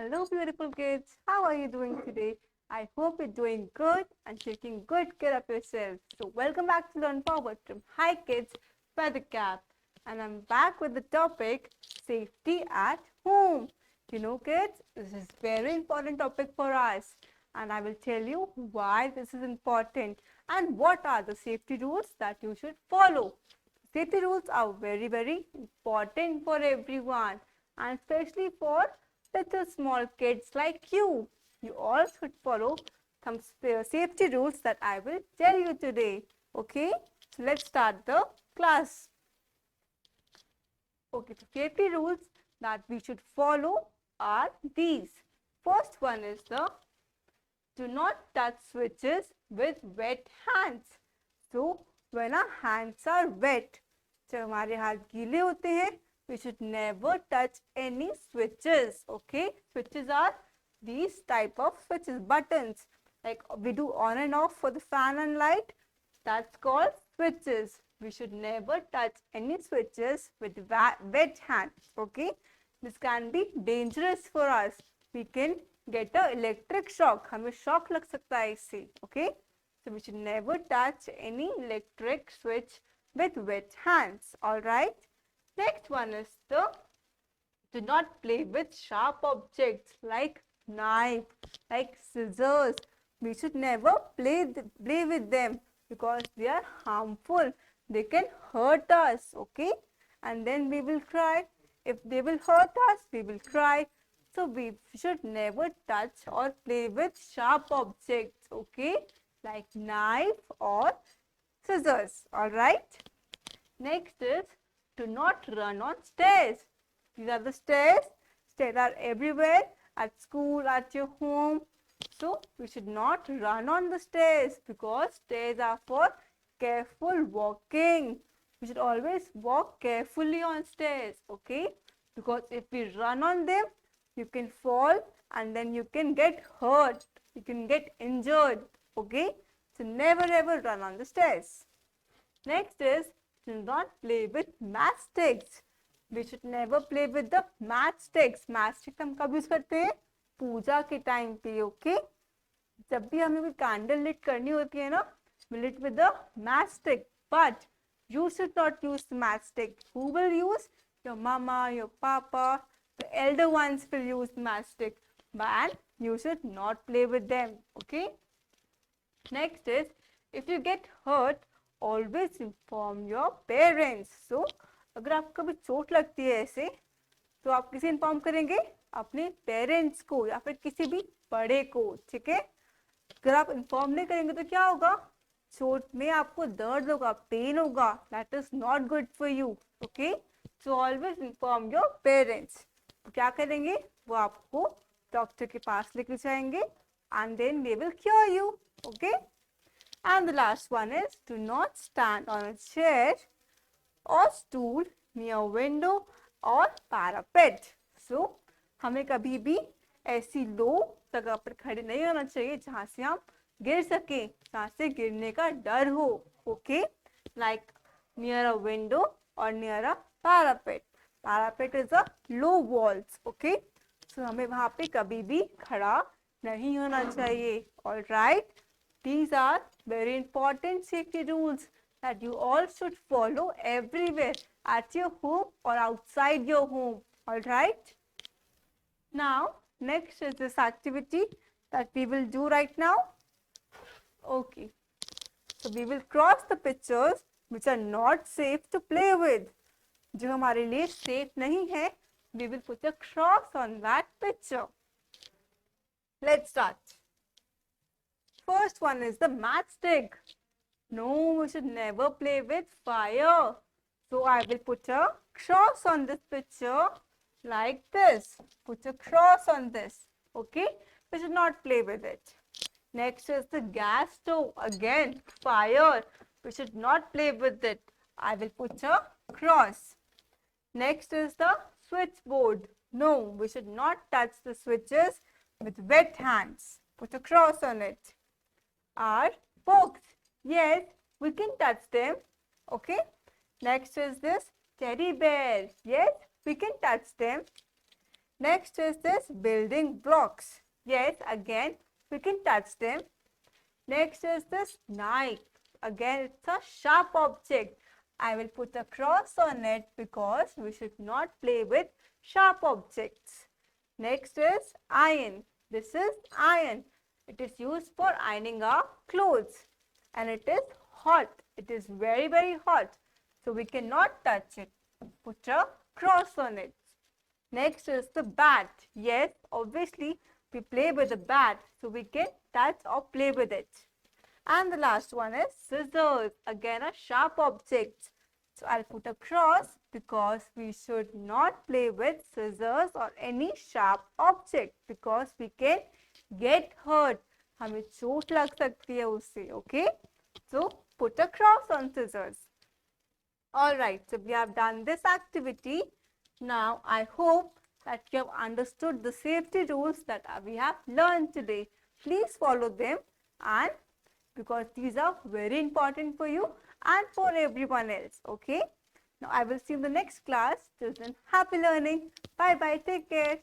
Hello, beautiful kids. How are you doing today? I hope you're doing good and taking good care of yourself. So, welcome back to Learn Forward from Hi Kids Feather Cap. And I'm back with the topic safety at home. Kids, this is very important topic for us. And I will tell you why this is important and what are the safety rules that you should follow. Safety rules are very important for everyone and especially for little small kids like you. You all should follow some safety rules that I will tell you today. Okay, so let's start the class. Okay, so safety rules that we should follow are these. First one is the do not touch switches with wet hands. So, when our hands are wet, जब हमारे हाथ गीले होते हैं, we should never touch any switches. Okay, switches are these type of switches, buttons. Like we do on and off for the fan and light. That's called switches. We should never touch any switches with wet hands. Okay, this can be dangerous for us. We can get a electric shock. हमें shock लग सकता है इससे. Okay, so we should never touch any electric switch with wet hands. All right. Next one is the do not play with sharp objects like knife, like scissors. We should never play with them because they are harmful. They can hurt us, okay? And then we will cry. If they will hurt us, we will cry. So we should never touch or play with sharp objects, okay? Like knife or scissors, all right? Next is do not run on stairs. These are the stairs. Stairs are everywhere, at school, at your home. So, we should not run on the stairs because stairs are for careful walking. We should always walk carefully on stairs, okay? Because if we run on them, you can fall and then you can get hurt. You can get injured, okay? So, never ever run on the stairs. Next is do not play with matchsticks. We should never play with the matchsticks. Matchsticks हम कब use करते हैं? पूजा के time पे, okay? जब भी हमें कोई कैंडल लिट करनी होती है ना, we lit with the matchstick. But you should not use the matchstick. Who will use? Your mama, your papa, the elder ones will use the matchstick. But you should not play with them, okay? Next is if you get hurt, always inform your parents. So, अगर आपको कभी चोट लगती है ऐसे तो आप किसे इन्फॉर्म करेंगे? अपने पेरेंट्स को या फिर किसी भी बड़े को, ठीक है? अगर आप इन्फॉर्म नहीं करेंगे तो क्या होगा? चोट में आपको दर्द होगा, पेन होगा. That is not good for you. Okay, so always inform your parents. तो क्या करेंगे? वो आपको डॉक्टर के पास लेके जाएंगे and then they will cure you. Okay, and the last one is do not stand on a chair or stool near window or parapet. So हमें कभी भी ऐसी लो जगह पर खड़े नहीं होना चाहिए जहाँ से हम गिर सके, जहाँ से गिरने का डर हो. Okay, like near a window or near a parapet. Parapet is a low walls. Okay, so हमें वहाँ पे कभी भी खड़ा नहीं होना चाहिए. All right. These are very important safety rules that you all should follow everywhere at your home or outside your home. All right. Now, next is this activity that we will do right now. Okay. So, we will cross the pictures which are not safe to play with. जो हमारे लिए safe नहीं है, we will put a cross on that picture. Let's start. First one is the matchstick. No, we should never play with fire. So I will put a cross on this picture like this. Put a cross on this. Okay, we should not play with it. Next is the gas stove. Again, fire. We should not play with it. I will put a cross. Next is the switchboard. No, we should not touch the switches with wet hands. Put a cross on it. Are books. Yes, we can touch them. Okay. Next is this teddy bear. Yes, we can touch them. Next is this building blocks. Yes, again, we can touch them. Next is this knife. Again, it's a sharp object. I will put a cross on it because we should not play with sharp objects. Next is iron. This is iron. It is used for ironing our clothes and it is hot. It is very, very hot. So we cannot touch it. Put a cross on it. Next is the bat. Yes, obviously we play with the bat so we can touch or play with it. And the last one is scissors. Again a sharp object. So I'll put a cross because we should not play with scissors or any sharp object because we can get hurt. हमें चोट लग सकती है उससे. Okay? So put a cross on scissors. Alright, so we have done this activity. Now I hope that you have understood the safety rules that we have learned today. Please follow them and because these are very important for you and for everyone else. Okay. Now I will see you in the next class. Till then, happy learning. Bye bye. Take care.